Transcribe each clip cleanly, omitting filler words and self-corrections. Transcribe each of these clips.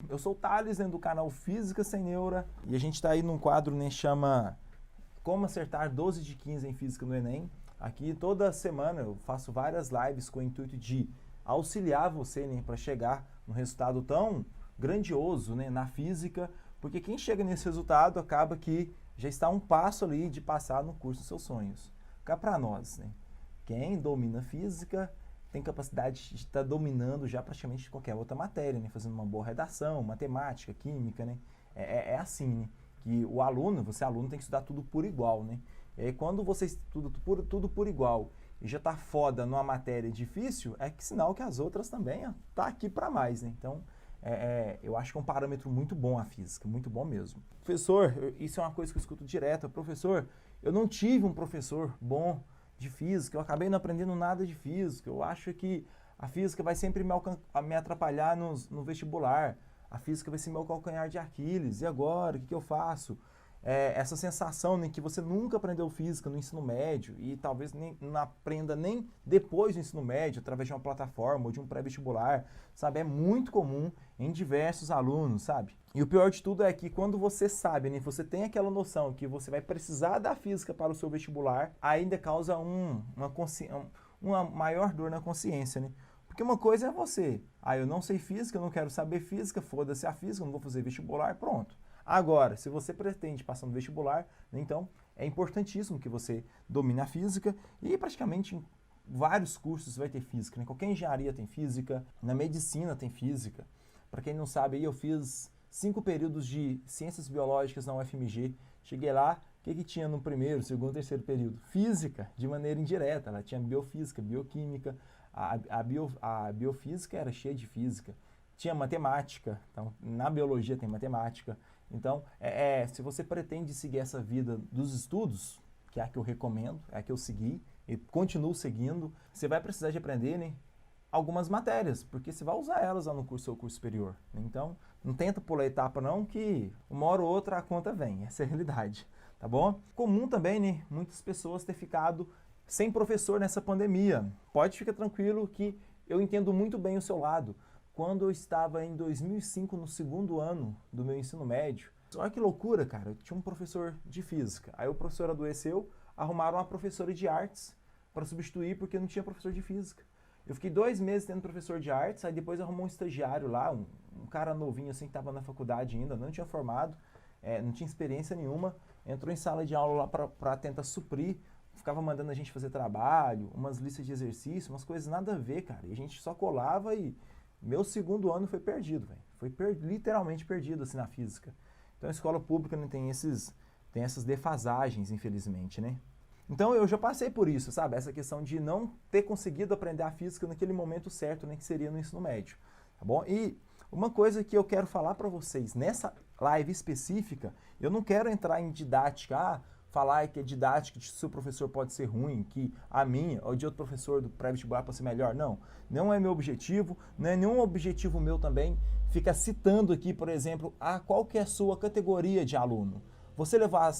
Eu sou o Thales, do canal Física Sem Neura, e a gente está aí num quadro, chama Como Acertar 12 de 15 em Física no Enem. Aqui toda semana eu faço várias lives com o intuito de auxiliar você, para chegar num resultado tão grandioso, na física, porque quem chega nesse resultado acaba que já está um passo ali de passar no curso dos seus sonhos. Cá para nós, quem domina física tem capacidade de estar dominando já praticamente qualquer outra matéria, fazendo uma boa redação, matemática, química, É assim, que o aluno, você aluno, tem que estudar tudo por igual, E aí, quando você estuda tudo por igual e já está foda numa matéria difícil, é que sinal que as outras também tá aqui para mais, Então, eu acho que é um parâmetro muito bom a física, muito bom mesmo. Professor, isso é uma coisa que eu escuto direto, professor, eu não tive um professor bom de física, eu acabei não aprendendo nada de física, eu acho que a física vai sempre me atrapalhar no vestibular, a física vai ser meu calcanhar de Aquiles, e agora, o que eu faço? Essa sensação que você nunca aprendeu física no ensino médio e talvez não aprenda nem depois do ensino médio, através de uma plataforma ou de um pré-vestibular, sabe? É muito comum em diversos alunos, sabe? E o pior de tudo é que quando você sabe, você tem aquela noção que você vai precisar da física para o seu vestibular, ainda causa uma maior dor na consciência, Porque uma coisa é você, eu não sei física, eu não quero saber física, foda-se a física, eu não vou fazer vestibular, pronto. Agora, se você pretende passar no vestibular, então é importantíssimo que você domine a física e praticamente em vários cursos vai ter física. Qualquer engenharia tem física, na medicina tem física. Para quem não sabe, eu fiz 5 períodos de ciências biológicas na UFMG. Cheguei lá, o que tinha no primeiro, segundo, terceiro período? Física, de maneira indireta. Ela tinha biofísica, bioquímica. A biofísica era cheia de física. Tinha matemática, então na biologia tem matemática. Então, se você pretende seguir essa vida dos estudos, que é a que eu recomendo, é a que eu segui e continuo seguindo, você vai precisar de aprender algumas matérias, porque você vai usar elas lá no seu curso superior. Então, não tenta pular etapa não, que uma hora ou outra a conta vem, essa é a realidade, tá bom? Comum também, muitas pessoas ter ficado sem professor nessa pandemia. Pode ficar tranquilo que eu entendo muito bem o seu lado. Quando eu estava em 2005, no segundo ano do meu ensino médio, olha que loucura, cara, eu tinha um professor de física, aí o professor adoeceu, arrumaram uma professora de artes para substituir porque não tinha professor de física. Eu fiquei 2 meses tendo professor de artes, aí depois arrumou um estagiário lá, um cara novinho assim que estava na faculdade ainda, não tinha formado, não tinha experiência nenhuma, entrou em sala de aula lá para tentar suprir, ficava mandando a gente fazer trabalho, umas listas de exercício, umas coisas nada a ver, cara, e a gente só colava e meu segundo ano foi perdido, velho. Foi literalmente perdido assim na física. Então a escola pública não tem essas defasagens, infelizmente, Então eu já passei por isso, sabe? Essa questão de não ter conseguido aprender a física naquele momento certo, que seria no ensino médio, tá bom? E uma coisa que eu quero falar para vocês, nessa live específica, eu não quero entrar em didática, falar que a didática de seu professor pode ser ruim, que a minha ou de outro professor do pré-vestibular pode ser melhor. Não é meu objetivo, não é nenhum objetivo meu também ficar citando aqui, por exemplo, qual que é a sua categoria de aluno. Você levar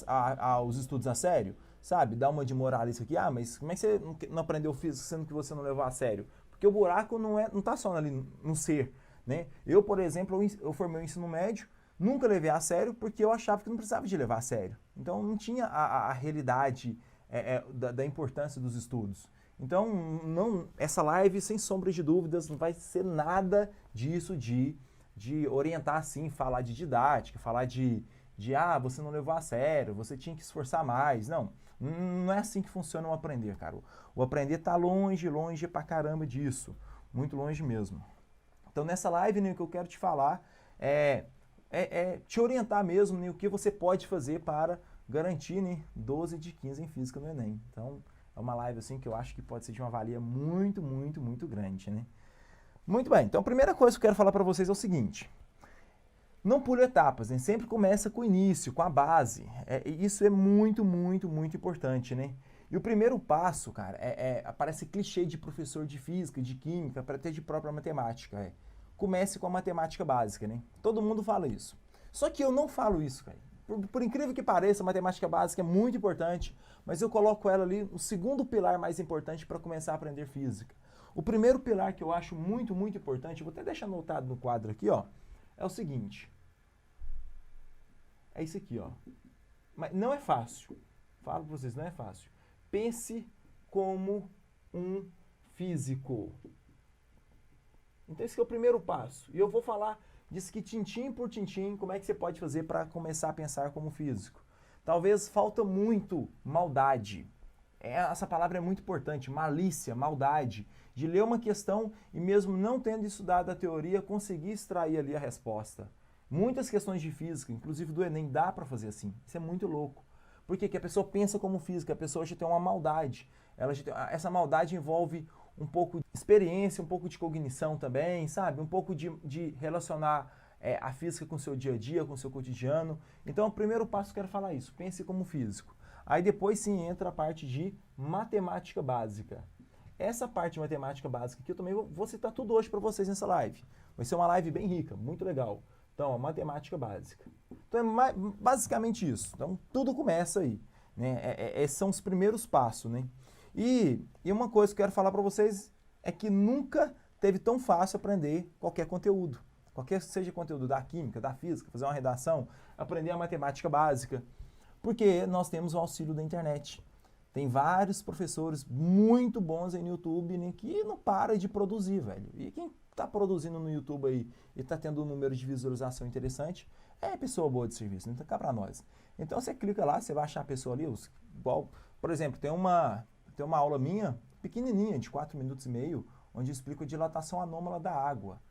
os estudos a sério, sabe? Dar uma de moralista aqui, mas como é que você não aprendeu física sendo que você não levou a sério? Porque o buraco não tá só ali no ser, Eu, por exemplo, eu formei o ensino médio, nunca levei a sério porque eu achava que não precisava de levar a sério. Então não tinha a realidade da importância dos estudos. Então essa live, sem sombra de dúvidas, não vai ser nada disso de orientar assim, falar de didática, falar de você não levou a sério, você tinha que esforçar mais. Não é assim que funciona o aprender, cara. O aprender tá longe pra caramba disso. Muito longe mesmo. Então nessa live, o que eu quero te falar é te orientar mesmo o que você pode fazer para garantir 12 de 15 em física no Enem. Então, é uma live assim que eu acho que pode ser de uma valia muito, muito, muito grande, Muito bem, então a primeira coisa que eu quero falar para vocês é o seguinte: não pule etapas, sempre começa com o início, com a base. Isso é muito, muito, muito importante, E o primeiro passo, cara, parece clichê de professor de física, de química, para até de própria matemática, comece com a matemática básica, Todo mundo fala isso. Só que eu não falo isso, cara. Por incrível que pareça, a matemática básica é muito importante, mas eu coloco ela ali no segundo pilar mais importante para começar a aprender física. O primeiro pilar que eu acho muito, muito importante, vou até deixar anotado no quadro aqui, é o seguinte. É isso aqui, ó. Mas não é fácil. Falo para vocês, não é fácil. Pense como um físico. Então esse é o primeiro passo. E eu vou falar disso que tintim por tintim, como é que você pode fazer para começar a pensar como físico. Talvez falta muito maldade. Essa palavra é muito importante, malícia, maldade, de ler uma questão e mesmo não tendo estudado a teoria, conseguir extrair ali a resposta. Muitas questões de física, inclusive do Enem, dá para fazer assim. Isso é muito louco. Por quê? Porque a pessoa pensa como física, a pessoa já tem uma maldade. Essa maldade envolve um pouco de experiência, um pouco de cognição também, sabe? Um pouco de relacionar a física com o seu dia a dia, com o seu cotidiano. Então, o primeiro passo eu quero falar isso, pense como físico. Aí depois sim entra a parte de matemática básica. Essa parte de matemática básica aqui eu também vou citar tudo hoje para vocês nessa live. Vai ser uma live bem rica, muito legal. Então, a matemática básica. Então, é basicamente isso. Então, tudo começa aí. Né? Esses são os primeiros passos. Né? E uma coisa que eu quero falar para vocês é que nunca teve tão fácil aprender qualquer conteúdo. Qualquer seja conteúdo da química, da física, fazer uma redação, aprender a matemática básica. Porque nós temos o auxílio da internet. Tem vários professores muito bons aí no YouTube, né, que não para de produzir, velho. E quem está produzindo no YouTube aí e está tendo um número de visualização interessante, é pessoa boa de serviço, então cá para nós. Então você clica lá, você vai achar a pessoa ali, igual, por exemplo, tem uma aula minha, pequenininha, de 4 minutos e meio, onde eu explico a dilatação anômala da água.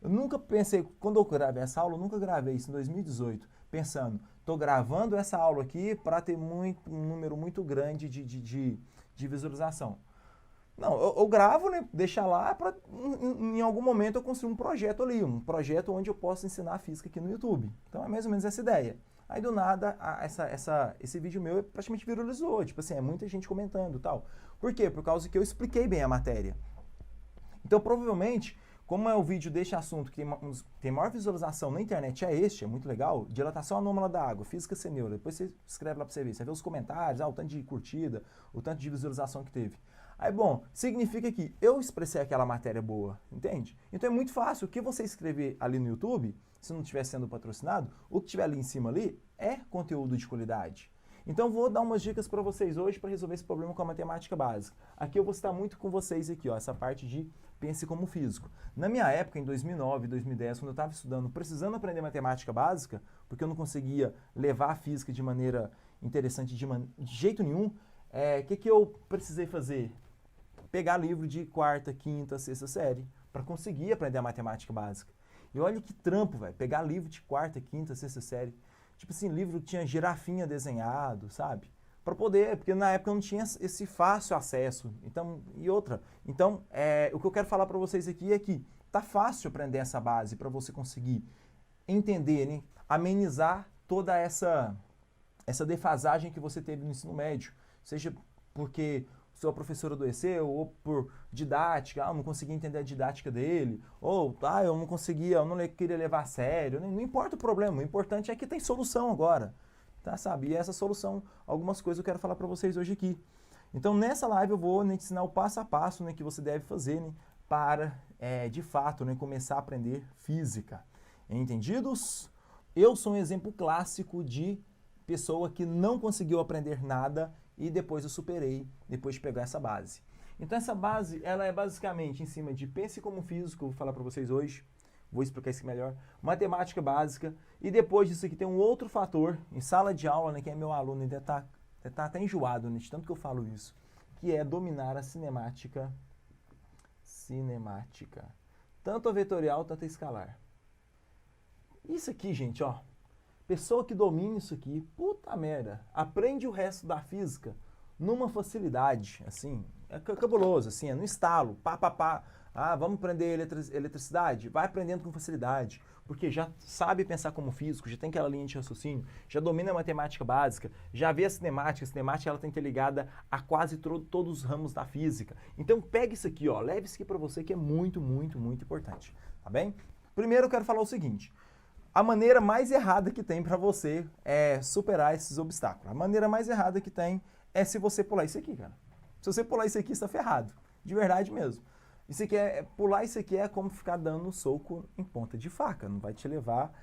Eu nunca pensei, quando eu gravei essa aula, eu nunca gravei isso em 2018, pensando, estou gravando essa aula aqui para ter um número muito grande de visualização. Não, eu gravo, né, deixar lá para em algum momento eu construir um projeto ali, um projeto onde eu possa ensinar física aqui no YouTube. Então é mais ou menos essa ideia. Aí do nada, esse vídeo meu praticamente viralizou, tipo assim, é muita gente comentando e tal. Por quê? Por causa que eu expliquei bem a matéria. Então provavelmente, como é o vídeo deste assunto que tem maior visualização na internet, é muito legal, dilatação anômala da água, física sem neura, depois você escreve lá para você ver, você vê os comentários, o tanto de curtida, o tanto de visualização que teve. Aí, bom, significa que eu expressei aquela matéria boa, entende? Então é muito fácil, o que você escrever ali no YouTube, se não estiver sendo patrocinado, o que tiver ali em cima ali é conteúdo de qualidade. Então vou dar umas dicas para vocês hoje para resolver esse problema com a matemática básica. Aqui eu vou citar muito com vocês aqui, ó, essa parte de pense como físico. Na minha época, em 2009, 2010, quando eu estava estudando, precisando aprender matemática básica, porque eu não conseguia levar a física de maneira interessante de jeito nenhum, que eu precisei fazer? Pegar livro de quarta, quinta, sexta série, para conseguir aprender a matemática básica. E olha que trampo, velho, pegar livro de quarta, quinta, sexta série. Tipo assim, livro que tinha girafinha desenhado, sabe? Para poder, porque na época eu não tinha esse fácil acesso. Então, o que eu quero falar para vocês aqui é que tá fácil aprender essa base para você conseguir entender, né? Amenizar toda essa defasagem que você teve no ensino médio. Seja porque sua professora adoeceu, ou por didática, eu não conseguia entender a didática dele, ou eu não conseguia, eu não queria levar a sério, não importa o problema, o importante é que tem solução agora, tá, sabe? E essa solução, algumas coisas eu quero falar para vocês hoje aqui. Então nessa live eu vou, né, te ensinar o passo a passo, né, que você deve fazer, né, para, de fato, né, começar a aprender física. Entendidos? Eu sou um exemplo clássico de pessoa que não conseguiu aprender nada e depois eu superei, depois de pegar essa base. Então essa base, ela é basicamente em cima de pense como físico, vou falar para vocês hoje, vou explicar isso melhor, matemática básica, e depois disso aqui tem um outro fator, em sala de aula, né, quem é meu aluno ainda tá até enjoado, né, de tanto que eu falo isso, que é dominar a cinemática, tanto a vetorial, tanto a escalar. Isso aqui, gente, ó, pessoa que domina isso aqui, puta merda, aprende o resto da física numa facilidade, assim, é cabuloso, assim, é no estalo, pá. Vamos aprender eletricidade? Vai aprendendo com facilidade, porque já sabe pensar como físico, já tem aquela linha de raciocínio, já domina a matemática básica, já vê a cinemática ela tem que ter ligada a quase todos os ramos da física. Então pega isso aqui, ó, leve isso aqui para você que é muito, muito, muito importante, tá bem? Primeiro eu quero falar o seguinte, a maneira mais errada que tem para você superar esses obstáculos. A maneira mais errada que tem é se você pular isso aqui, cara. Se você pular isso aqui, você está ferrado. De verdade mesmo. Isso aqui pular isso aqui é como ficar dando soco em ponta de faca, não vai te levar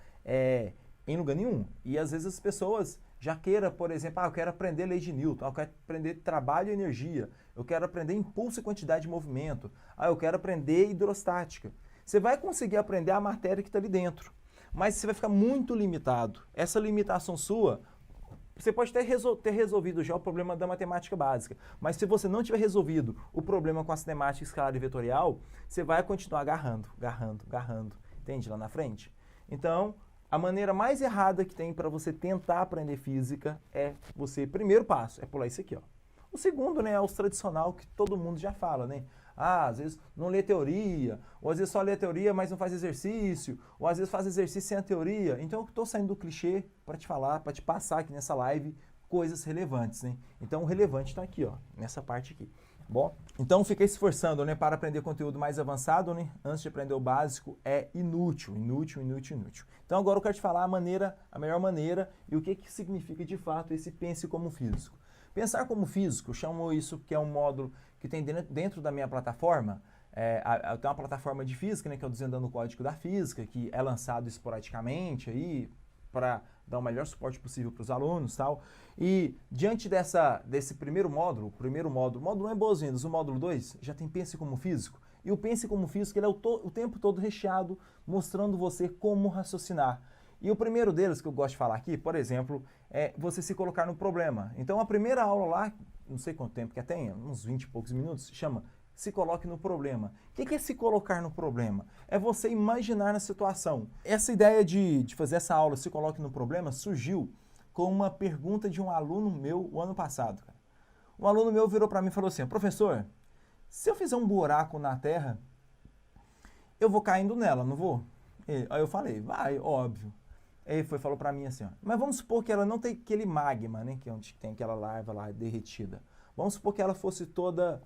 em lugar nenhum. E às vezes as pessoas já queiram, por exemplo, eu quero aprender lei de Newton, eu quero aprender trabalho e energia, eu quero aprender impulso e quantidade de movimento, eu quero aprender hidrostática. Você vai conseguir aprender a matéria que está ali dentro, mas você vai ficar muito limitado. Essa limitação sua, você pode ter resolvido já o problema da matemática básica, mas se você não tiver resolvido o problema com a cinemática escalar e vetorial, você vai continuar agarrando, entende? Lá na frente. Então, a maneira mais errada que tem para você tentar aprender física é você, primeiro passo, é pular isso aqui, ó. O segundo, né, é o tradicional que todo mundo já fala, né? Às vezes não lê teoria, ou às vezes só lê teoria, mas não faz exercício, ou às vezes faz exercício sem a teoria. Então eu estou saindo do clichê para te falar, para te passar aqui nessa live coisas relevantes, né? Então o relevante está aqui, ó, nessa parte aqui. Bom, então fica esforçando, né, para aprender conteúdo mais avançado, né? Antes de aprender o básico é inútil. Então agora eu quero te falar a melhor maneira e o que significa de fato esse pense como físico. Pensar como físico, eu chamo isso que é um módulo que tem dentro da minha plataforma. Eu tenho uma plataforma de física, né, que é o Desvendando o Código da Física, que é lançado esporadicamente aí para dar o melhor suporte possível para os alunos e tal. E diante desse primeiro módulo, o módulo 1 é boas-vindas, o módulo 2 já tem Pense como Físico. E o Pense como Físico ele é o tempo todo recheado, mostrando você como raciocinar. E o primeiro deles que eu gosto de falar aqui, por exemplo, é você se colocar no problema. Então a primeira aula lá, não sei quanto tempo que tem, uns 20 e poucos minutos, chama Se Coloque no Problema. O que é se colocar no problema? É você imaginar na situação. Essa ideia de fazer essa aula Se Coloque no Problema surgiu com uma pergunta de um aluno meu o ano passado. Cara. Um aluno meu virou para mim e falou assim, professor, se eu fizer um buraco na Terra, eu vou caindo nela, não vou? Aí eu falei, vai, óbvio. Aí ele falou pra mim assim, ó, mas vamos supor que ela não tem aquele magma, né, que é onde tem aquela larva lá derretida. Vamos supor que ela fosse toda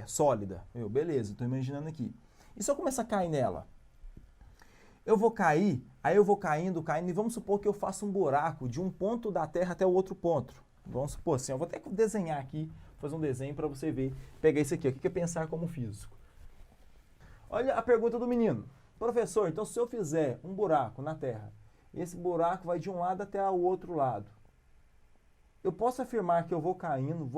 sólida. Beleza, estou imaginando aqui. E se eu começar a cair nela? Eu vou cair, aí eu vou caindo, e vamos supor que eu faça um buraco de um ponto da Terra até o outro ponto. Vamos supor assim, eu vou até desenhar aqui, fazer um desenho para você ver, pegar isso aqui, ó, o que é pensar como físico. Olha a pergunta do menino. Professor, então se eu fizer um buraco na Terra, esse buraco vai de um lado até o outro lado. Eu posso afirmar que eu vou caindo,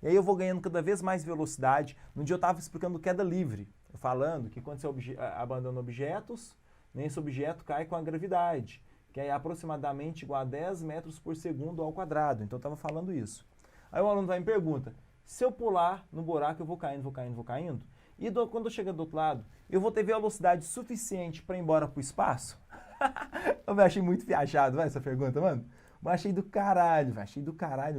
e aí eu vou ganhando cada vez mais velocidade. No dia eu estava explicando queda livre, falando que quando você abandona objetos, esse objeto cai com a gravidade, que é aproximadamente igual a 10 metros por segundo ao quadrado. Então eu estava falando isso. Aí o aluno vai e me pergunta, se eu pular no buraco eu vou caindo, e quando eu chegar do outro lado, eu vou ter velocidade suficiente para ir embora pro espaço? Eu achei muito viajado, essa pergunta, mano. Mas achei do caralho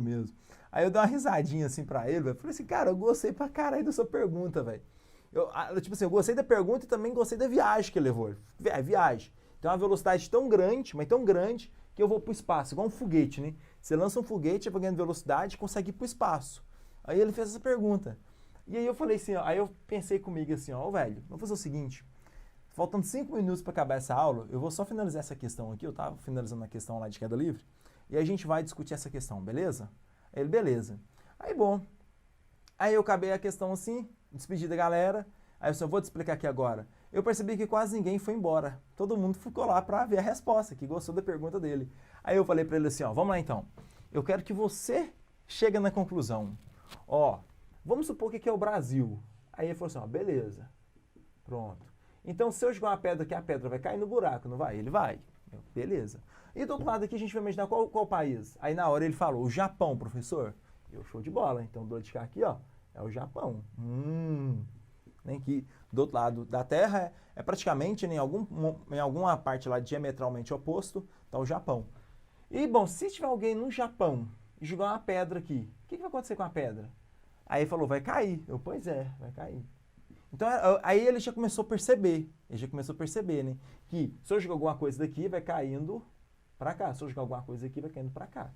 mesmo. Aí eu dei uma risadinha assim pra ele, velho. Falei assim, cara, eu gostei pra caralho da sua pergunta, velho. Eu gostei da pergunta e também gostei da viagem que ele levou. Viagem. Tem uma velocidade tão grande, mas tão grande, que eu vou pro espaço, igual um foguete, né? Você lança um foguete, vai ganhando velocidade e consegue ir pro espaço. Aí ele fez essa pergunta. E aí eu falei assim, ó, aí eu pensei comigo assim, ó, velho, vamos fazer o seguinte, faltando 5 minutos para acabar essa aula, eu vou só finalizar essa questão aqui, eu tava finalizando a questão lá de queda livre, e a gente vai discutir essa questão, beleza? Aí ele, beleza. Aí, bom, aí eu acabei a questão assim, despedi da galera, aí eu só vou te explicar aqui agora. Eu percebi que quase ninguém foi embora, todo mundo ficou lá para ver a resposta, que gostou da pergunta dele. Aí eu falei para ele assim, ó, vamos lá então, eu quero que você chegue na conclusão, ó, vamos supor que aqui é o Brasil. Aí ele falou assim, ó, beleza, pronto. Então, se eu jogar uma pedra aqui, a pedra vai cair no buraco, não vai? Ele vai. Beleza. E do outro lado aqui, a gente vai imaginar qual país. Aí, na hora, ele falou, o Japão, professor. Eu, show de bola. Então, do lado de cá aqui, ó, é o Japão. Nem que do outro lado da Terra é praticamente, em alguma parte lá diametralmente oposto, tá o Japão. E, bom, se tiver alguém no Japão e jogar uma pedra aqui, o que vai acontecer com a pedra? Aí ele falou, vai cair. Eu, pois é, vai cair. Então, aí ele já começou a perceber, né? Que se eu jogar alguma coisa daqui, vai caindo para cá. Se eu jogar alguma coisa aqui, vai caindo para cá.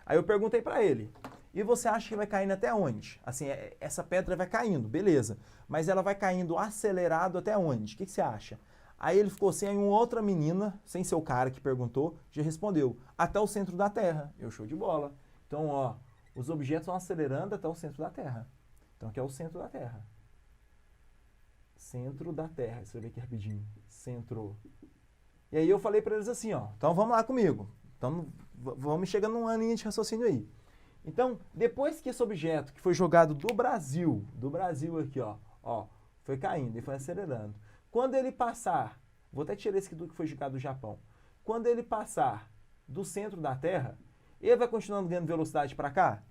Aí eu perguntei para ele, e você acha que vai caindo até onde? Assim, essa pedra vai caindo, beleza. Mas ela vai caindo acelerado até onde? O que você acha? Aí ele ficou assim, aí uma outra menina, sem ser o cara que perguntou, já respondeu, até o centro da Terra. Eu, show de bola. Então, ó, os objetos vão acelerando até o centro da Terra. Então aqui é o centro da Terra. Centro da Terra. Deixa eu ver aqui rapidinho. Centro. E aí eu falei para eles assim, ó. Então vamos lá comigo. Então vamos chegando num aninho de raciocínio aí. Então, depois que esse objeto que foi jogado do Brasil aqui, ó, foi caindo e foi acelerando. Quando ele passar, vou até tirar esse aqui do que foi jogado do Japão. Quando ele passar do centro da Terra, ele vai continuando ganhando velocidade para cá?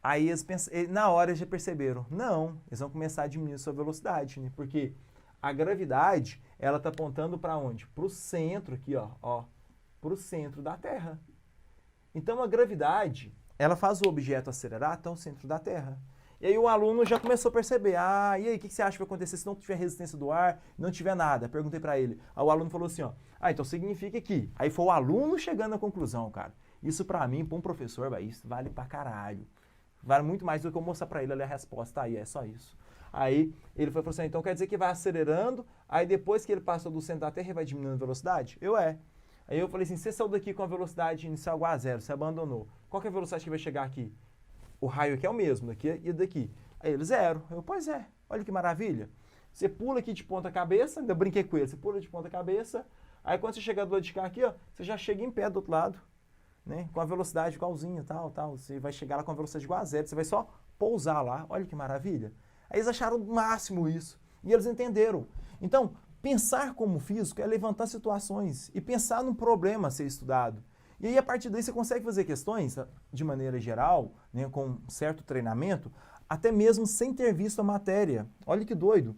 Aí na hora eles já perceberam, não, eles vão começar a diminuir sua velocidade, né? Porque a gravidade, ela está apontando para onde? Para o centro aqui, ó, para o centro da Terra. Então a gravidade, ela faz o objeto acelerar até o centro da Terra. E aí o aluno já começou a perceber, e aí, o que você acha que vai acontecer se não tiver resistência do ar, não tiver nada? Perguntei para ele. Aí o aluno falou assim, ó, então significa que... Aí foi o aluno chegando à conclusão, cara. Isso para mim, para um professor, isso vale pra caralho. Vale muito mais do que eu mostrar para ele ali a resposta, aí é só isso. Aí ele falou assim, então quer dizer que vai acelerando, aí depois que ele passou do centro da Terra, ele vai diminuindo a velocidade? Aí eu falei assim, você saiu daqui com a velocidade inicial igual a zero, você abandonou. Qual que é a velocidade que vai chegar aqui? O raio aqui é o mesmo, daqui e daqui. Aí ele, zero. Pois é, olha que maravilha. Você pula aqui de ponta cabeça, ainda brinquei com ele, você pula de ponta cabeça, aí quando você chegar do lado de cá aqui, ó, você já chega em pé do outro lado, né? Com a velocidade igualzinha, tal. Você vai chegar lá com a velocidade igual a zero, você vai só pousar lá, olha que maravilha. Aí eles acharam o máximo isso, e eles entenderam. Então, pensar como físico é levantar situações e pensar num problema a ser estudado. E aí, a partir daí, você consegue fazer questões, de maneira geral, né, com certo treinamento, até mesmo sem ter visto a matéria. Olha que doido.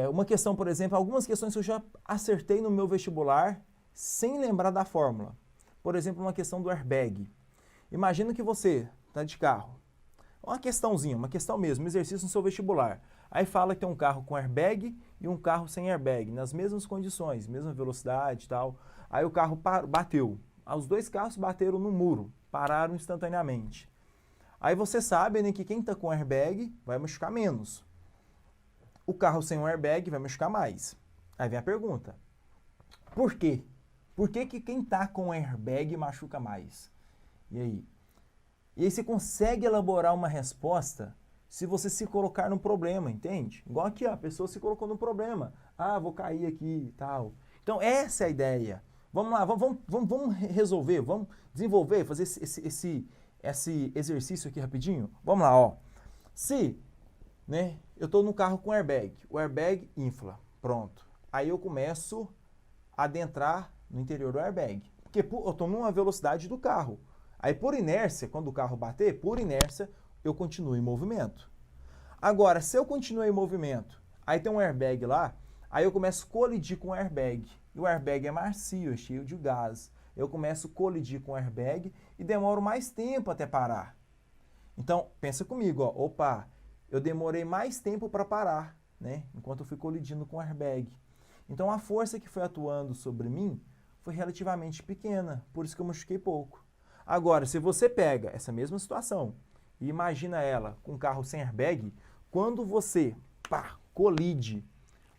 Uma questão, por exemplo, algumas questões que eu já acertei no meu vestibular sem lembrar da fórmula. Por exemplo, uma questão do airbag. Imagina que você está de carro. Uma questãozinha, uma questão mesmo, um exercício no seu vestibular. Aí fala que tem um carro com airbag e um carro sem airbag, nas mesmas condições, mesma velocidade e tal. Aí o carro bateu. Os dois carros bateram no muro, pararam instantaneamente. Aí você sabe, né, que quem está com airbag vai machucar menos. O carro sem um airbag vai machucar mais. Aí vem a pergunta, por quê? Por que quem está com airbag machuca mais? E aí? E aí você consegue elaborar uma resposta se você se colocar no problema, entende? Igual aqui, ó, a pessoa se colocou no problema. Vou cair aqui e tal. Então essa é a ideia. Vamos lá, vamos resolver, vamos desenvolver, fazer esse exercício aqui rapidinho. Vamos lá, ó. Se, né, eu estou no carro com airbag, o airbag infla, pronto. Aí eu começo a adentrar no interior do airbag, porque eu estou numa velocidade do carro. Aí por inércia, quando o carro bater, por inércia, eu continuo em movimento. Agora, se eu continuo em movimento, aí tem um airbag lá, aí eu começo a colidir com o airbag. E o airbag é macio, é cheio de gás. Eu começo a colidir com o airbag e demoro mais tempo até parar. Então, pensa comigo, ó. Opa, eu demorei mais tempo para parar, né? Enquanto eu fui colidindo com o airbag. Então, a força que foi atuando sobre mim foi relativamente pequena, por isso que eu machuquei pouco. Agora, se você pega essa mesma situação e imagina ela com um carro sem airbag, quando você colide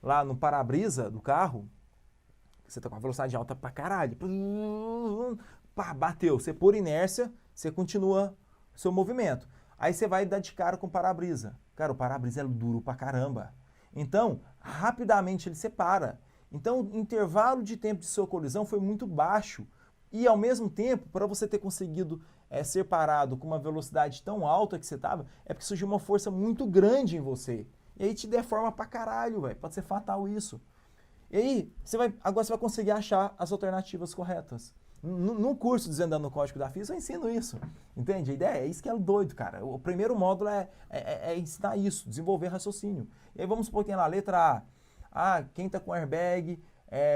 lá no para-brisa do carro, você está com a velocidade alta pra caralho, bateu, você por inércia, você continua seu movimento. Aí você vai dar de cara com o para-brisa. Cara, o para-brisa é duro pra caramba. Então, rapidamente ele separa. Então, o intervalo de tempo de sua colisão foi muito baixo. E, ao mesmo tempo, para você ter conseguido ser parado com uma velocidade tão alta que você estava, é porque surgiu uma força muito grande em você. E aí te deforma pra caralho, velho. Pode ser fatal isso. E aí, agora você vai conseguir achar as alternativas corretas. Num curso Desvendando o Código da Física, eu ensino isso. Entende? A ideia é isso que é doido, cara. O primeiro módulo é ensinar isso, desenvolver raciocínio. E aí vamos supor que tem lá a letra A. Quem está com airbag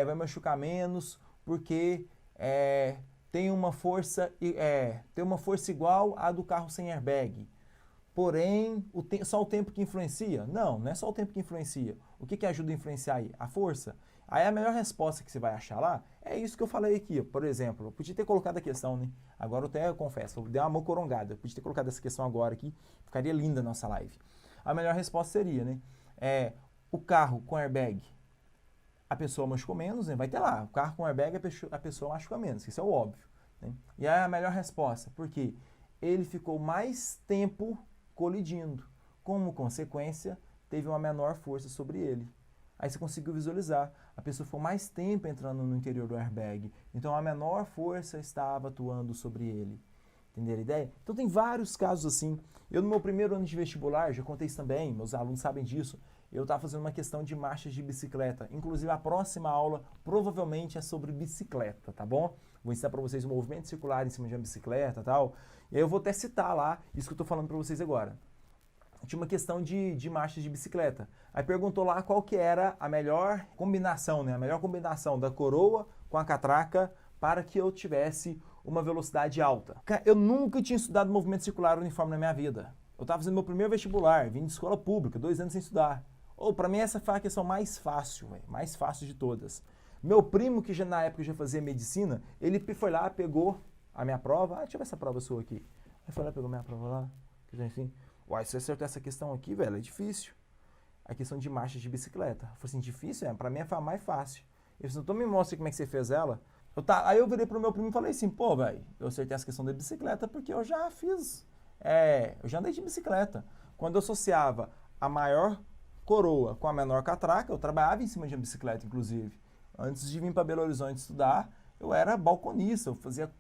vai machucar menos porque tem uma força igual à do carro sem airbag. Porém, só o tempo que influencia? Não é só o tempo que influencia. O que ajuda a influenciar aí? A força. Aí a melhor resposta que você vai achar lá é isso que eu falei aqui. Por exemplo, eu podia ter colocado a questão, né? Agora eu até confesso, eu dei uma mocorongada. Eu podia ter colocado essa questão agora aqui, ficaria linda a nossa live. A melhor resposta seria, né? O carro com airbag, a pessoa machucou menos, né? Vai ter lá, o carro com airbag, a pessoa machuca menos, isso é o óbvio. Né? E aí a melhor resposta, porque ele ficou mais tempo colidindo. Como consequência, teve uma menor força sobre ele. Aí você conseguiu visualizar. A pessoa ficou mais tempo entrando no interior do airbag. Então, a menor força estava atuando sobre ele. Entenderam a ideia? Então, tem vários casos assim. Eu, no meu primeiro ano de vestibular, já contei isso também, meus alunos sabem disso, eu estava fazendo uma questão de marchas de bicicleta. Inclusive, a próxima aula provavelmente é sobre bicicleta, tá bom? Vou ensinar para vocês o movimento circular em cima de uma bicicleta e tal. E aí eu vou até citar lá isso que eu estou falando para vocês agora. Tinha uma questão de marchas de bicicleta. Aí perguntou lá qual que era a melhor combinação, né? A melhor combinação da coroa com a catraca para que eu tivesse uma velocidade alta. Eu nunca tinha estudado movimento circular uniforme na minha vida. Eu estava fazendo meu primeiro vestibular, vim de escola pública, 2 anos sem estudar. Para mim essa foi a questão mais fácil, véio, mais fácil de todas. Meu primo, que já na época já fazia medicina, ele foi lá, pegou a minha prova. Deixa eu ver essa prova sua aqui. Aí foi lá, pegou minha prova lá, assim. Uai, se você acertar essa questão aqui, velho, é difícil. A questão de marcha de bicicleta. Eu falei assim, difícil? Pra mim é a mais fácil. Ele falou assim, então me mostra como é que você fez ela. Aí eu virei pro meu primo e falei assim, pô, velho, eu acertei essa questão da bicicleta porque eu já fiz, eu já andei de bicicleta. Quando eu associava a maior coroa com a menor catraca, eu trabalhava em cima de uma bicicleta, inclusive. Antes de vir para Belo Horizonte estudar, eu era balconista, eu fazia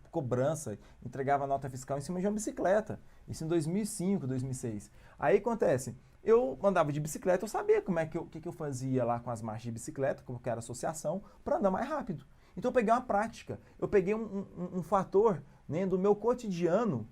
cobrança, entregava nota fiscal em cima de uma bicicleta. Isso em 2005, 2006. Aí acontece, eu andava de bicicleta, eu sabia como é que eu fazia lá com as marchas de bicicleta, como que era a associação, para andar mais rápido. Então eu peguei uma prática, eu peguei um fator, né, do meu cotidiano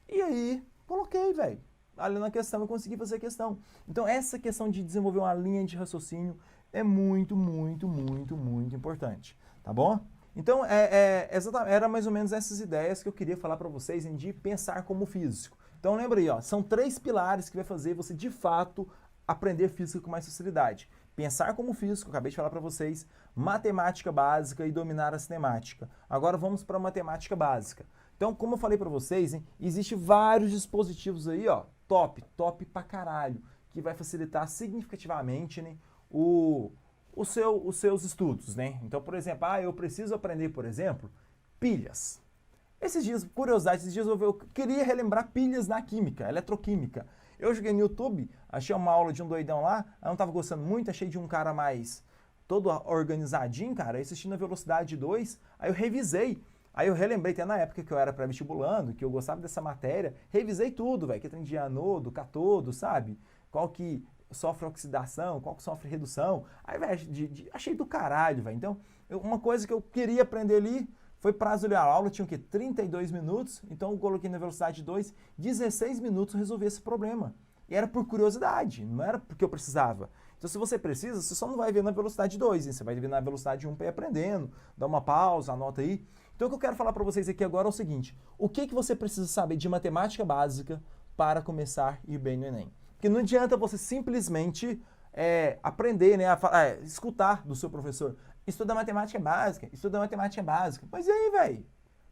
e aí coloquei, velho. Ali na questão eu consegui fazer a questão. Então essa questão de desenvolver uma linha de raciocínio é muito, muito, muito, muito importante, tá bom? Então era mais ou menos essas ideias que eu queria falar para vocês de pensar como físico. Então lembra aí, ó, são 3 pilares que vai fazer você de fato aprender física com mais facilidade. Pensar como físico, acabei de falar para vocês, matemática básica e dominar a cinemática. Agora vamos para a matemática básica. Então, como eu falei para vocês, existem vários dispositivos aí, ó, top pra caralho, que vai facilitar significativamente, né, os seus estudos, né? Então, por exemplo, eu preciso aprender, por exemplo, pilhas. Esses dias, curiosidade, eu queria relembrar pilhas na química, eletroquímica. Eu joguei no YouTube, achei uma aula de um doidão lá, eu não tava gostando muito, achei de um cara mais todo organizadinho, cara, assistindo a velocidade 2, aí eu revisei. Aí eu relembrei até na época que eu era pré-vestibulando, que eu gostava dessa matéria, revisei tudo, velho, que tem de anodo, catodo, sabe? Qual que sofre oxidação, qual que sofre redução. Aí, velho, achei do caralho, velho. Então, uma coisa que eu queria aprender ali foi prazo ali, a aula tinha o quê? 32 minutos, então eu coloquei na velocidade 2, 16 minutos resolvi esse problema. E era por curiosidade, não era porque eu precisava. Então, se você precisa, você só não vai ver na velocidade 2, hein? Você vai ver na velocidade 1 para ir aprendendo, dá uma pausa, anota aí. Então, o que eu quero falar para vocês aqui agora é o seguinte, o que você precisa saber de matemática básica para começar a ir bem no Enem? Porque não adianta você simplesmente aprender, né, escutar do seu professor. Estuda matemática básica, estuda matemática básica. Mas e aí, velho?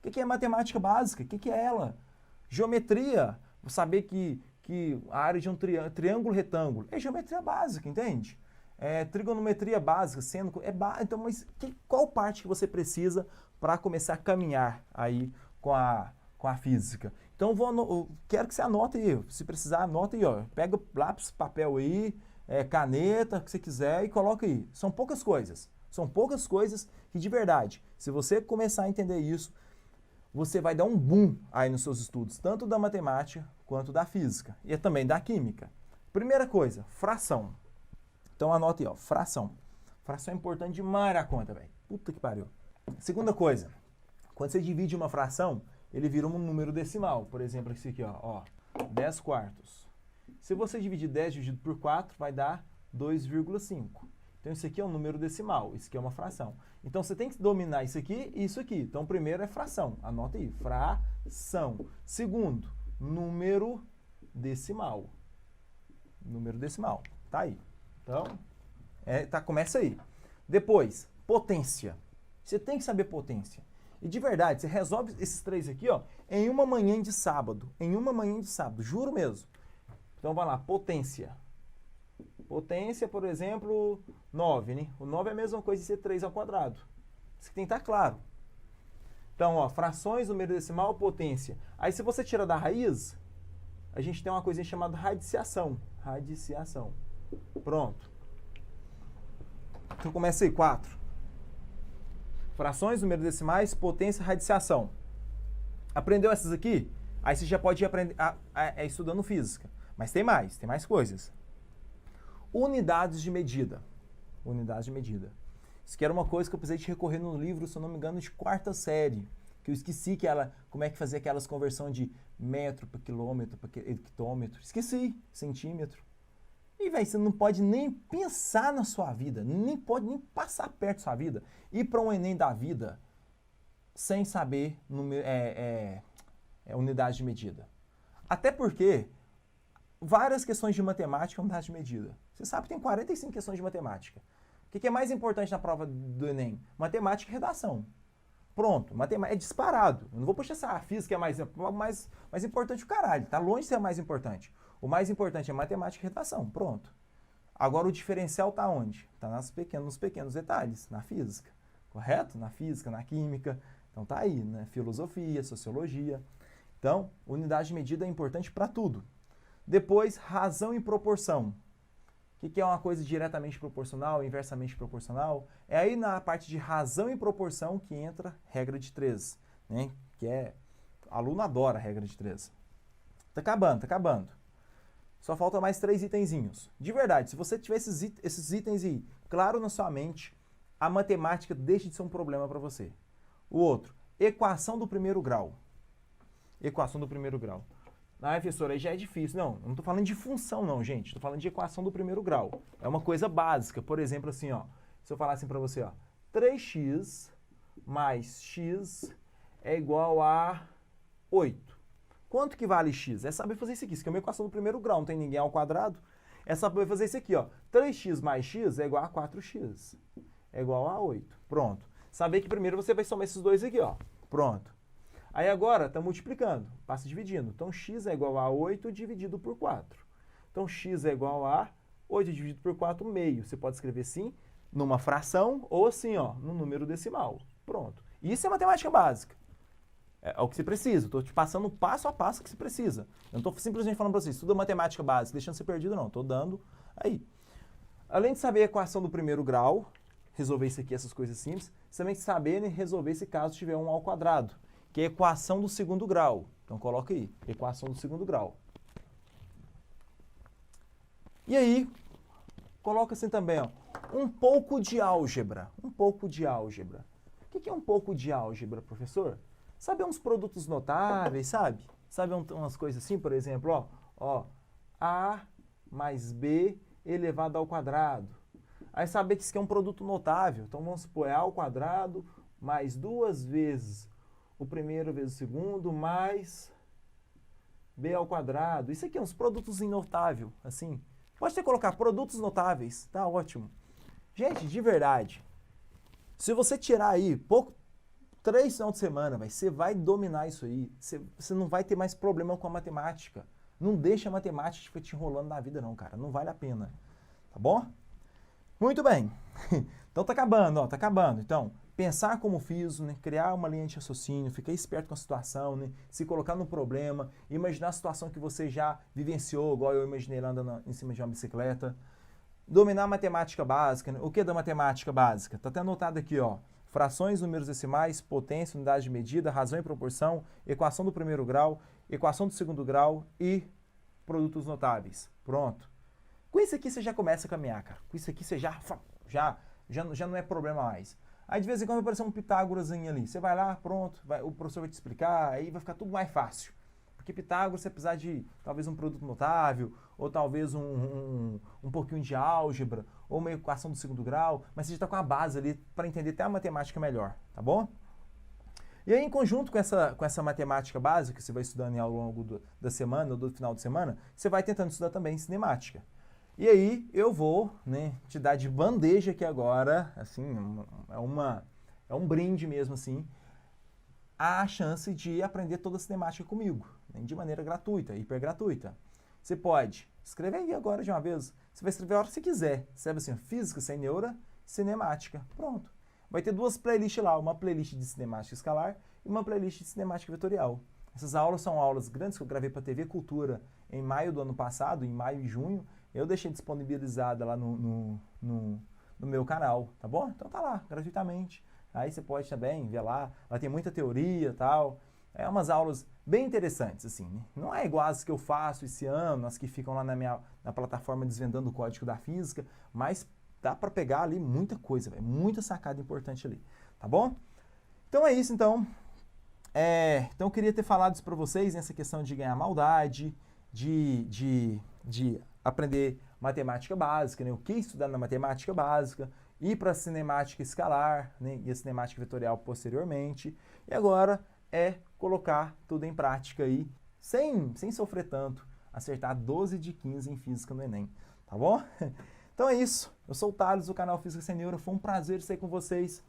O que é matemática básica? O que é ela? Geometria, saber que a área de um triângulo retângulo é geometria básica, entende? Trigonometria básica, seno, então, mas qual parte que você precisa para começar a caminhar aí com a física? Então eu quero que você anote aí, se precisar anota aí, ó, pega lápis, papel aí, caneta, o que você quiser e coloca aí. São poucas coisas que de verdade, se você começar a entender isso, você vai dar um boom aí nos seus estudos, tanto da matemática quanto da física e também da química. Primeira coisa, fração. Então anota aí, ó, fração. Fração é importante demais na conta, velho. Puta que pariu. Segunda coisa, quando você divide uma fração, ele vira um número decimal. Por exemplo, esse aqui, ó 10 quartos. Se você dividir 10 dividido por 4, vai dar 2,5. Então, isso aqui é um número decimal, isso aqui é uma fração. Então, você tem que dominar isso aqui e isso aqui. Então, primeiro é fração. Anota aí, fração. Segundo, número decimal. Número decimal. Tá aí. Então, começa aí. Depois, potência. Você tem que saber potência. E de verdade, você resolve esses 3 aqui, ó, em uma manhã de sábado. Em uma manhã de sábado, juro mesmo. Então, vai lá, potência. Potência, por exemplo, 9, né? O 9 é a mesma coisa de ser 3 ao quadrado. Isso aqui tem que estar claro. Então, ó, frações, número decimal, potência. Aí, se você tira da raiz, a gente tem uma coisinha chamada radiciação. Radiciação. Pronto. Então começa aí, 4. Frações, números decimais, potência, radiciação. Aprendeu essas aqui? Aí você já pode ir aprender, estudando física. Mas tem mais coisas. Unidades de medida. Unidades de medida. Isso que era uma coisa que eu precisei de recorrer no livro, se eu não me engano, de 4ª série. Que eu esqueci como é que fazia aquelas conversões de metro para quilômetro, para hectômetro. Esqueci, centímetro. E, velho, você não pode nem pensar na sua vida, nem pode nem passar perto da sua vida. Ir para um Enem da vida sem saber unidade de medida. Até porque várias questões de matemática é unidade de medida. Você sabe que tem 45 questões de matemática. O que é mais importante na prova do Enem? Matemática e redação. Pronto, matemática é disparado. Eu não vou puxar essa física é mais importante o caralho. Tá longe de ser a mais importante. O mais importante é matemática e redação. Pronto. Agora o diferencial tá onde? Tá nos pequenos detalhes, na física. Correto? Na física, na química. Então tá aí, né? Filosofia, sociologia. Então, unidade de medida é importante para tudo. Depois, razão e proporção. O que é uma coisa diretamente proporcional, inversamente proporcional? É aí na parte de razão e proporção que entra regra de 3, né? Que aluno adora a regra de 3. Tá acabando. Só falta mais 3 itenzinhos. De verdade, se você tiver esses itens aí claro na sua mente, a matemática deixa de ser um problema para você. O outro, equação do primeiro grau. Equação do primeiro grau. Ah, professor, aí já é difícil. Não, eu não estou falando de função não, gente. Estou falando de equação do primeiro grau. É uma coisa básica. Por exemplo, assim, ó. Se eu falar assim para você, ó. 3x mais x é igual a 8. Quanto que vale x? É saber fazer isso aqui. Isso aqui é uma equação do primeiro grau. Não tem ninguém ao quadrado. É saber fazer isso aqui, ó. 3x mais x é igual a 4x. É igual a 8. Pronto. Saber que primeiro você vai somar esses dois aqui, ó. Pronto. Aí agora está multiplicando, passa dividindo. Então x é igual a 8 dividido por 4. Então x é igual a 8 dividido por 4, meio. Você pode escrever assim, numa fração, ou assim, ó, no número decimal. Pronto. Isso é matemática básica. É o que você precisa. Estou te passando passo a passo que você precisa. Eu não estou simplesmente falando para você, estuda matemática básica, deixando você perdido, não. Estou dando aí. Além de saber a equação do primeiro grau, resolver isso aqui, essas coisas simples, você também saber resolver esse caso tiver 1 ao quadrado. Que é a equação do segundo grau. Então, coloca aí, equação do segundo grau. E aí, coloca assim também, ó, um pouco de álgebra. Um pouco de álgebra. O que é um pouco de álgebra, professor? Sabe uns produtos notáveis, sabe? Sabe umas coisas assim, por exemplo, ó, A mais B elevado ao quadrado. Aí saber que isso aqui é um produto notável. Então, vamos supor, é A ao quadrado mais 2 vezes o primeiro vezes o segundo, mais b ao quadrado. Isso aqui é uns produtos notáveis, assim. Pode até colocar produtos notáveis, tá ótimo. Gente, de verdade, se você tirar aí 3 finais de semana, você vai dominar isso aí. Você não vai ter mais problema com a matemática. Não deixa a matemática ficar te enrolando na vida não, cara. Não vale a pena. Tá bom? Muito bem. Então tá acabando, ó, tá acabando. Então, pensar como fiz, né? Criar uma linha de raciocínio, ficar esperto com a situação, né? Se colocar no problema, imaginar a situação que você já vivenciou, igual eu imaginei lá andando em cima de uma bicicleta. Dominar a matemática básica, né? O que é da matemática básica? Tá até anotado aqui, ó. Frações, números decimais, potência, unidade de medida, razão e proporção, equação do primeiro grau, equação do segundo grau e produtos notáveis. Pronto. Com isso aqui você já começa a caminhar, cara. Com isso aqui você já não é problema mais. Aí de vez em quando vai aparecer um Pitágoras ali. Você vai lá, pronto, o professor vai te explicar, aí vai ficar tudo mais fácil. Porque Pitágoras você precisar de talvez um produto notável, ou talvez um pouquinho de álgebra, ou uma equação do segundo grau, mas você já está com a base ali para entender até a matemática melhor, tá bom? E aí, em conjunto com essa matemática básica que você vai estudando ao longo da semana ou do final de semana, você vai tentando estudar também cinemática. E aí eu vou, né, te dar de bandeja aqui agora, assim, é um brinde mesmo, assim, a chance de aprender toda a cinemática comigo, né, de maneira gratuita, hiper gratuita. Você pode escrever aí agora de uma vez, você vai escrever a hora que você quiser. Escreve assim, física sem neura, cinemática, pronto. Vai ter 2 playlists lá, uma playlist de cinemática escalar e uma playlist de cinemática vetorial. Essas aulas são aulas grandes que eu gravei para TV Cultura em maio do ano passado, em maio e junho, eu deixei disponibilizada lá no meu canal, tá bom? Então tá lá, gratuitamente. Aí você pode também ver lá, ela tem muita teoria e tal. É umas aulas bem interessantes, assim, né? Não é igual as que eu faço esse ano, as que ficam lá na plataforma Desvendando o Código da Física, mas dá para pegar ali muita coisa, véio, muita sacada importante ali, tá bom? Então é isso, então. Então eu queria ter falado isso para vocês, nessa questão de ganhar maldade, de aprender matemática básica, né? O que estudar na matemática básica, ir para a cinemática escalar, né? E a cinemática vetorial posteriormente. E agora é colocar tudo em prática aí, sem sofrer tanto, acertar 12 de 15 em física no Enem, tá bom? Então é isso. Eu sou o Thales, do canal Física Sem Neuro. Foi um prazer estar com vocês.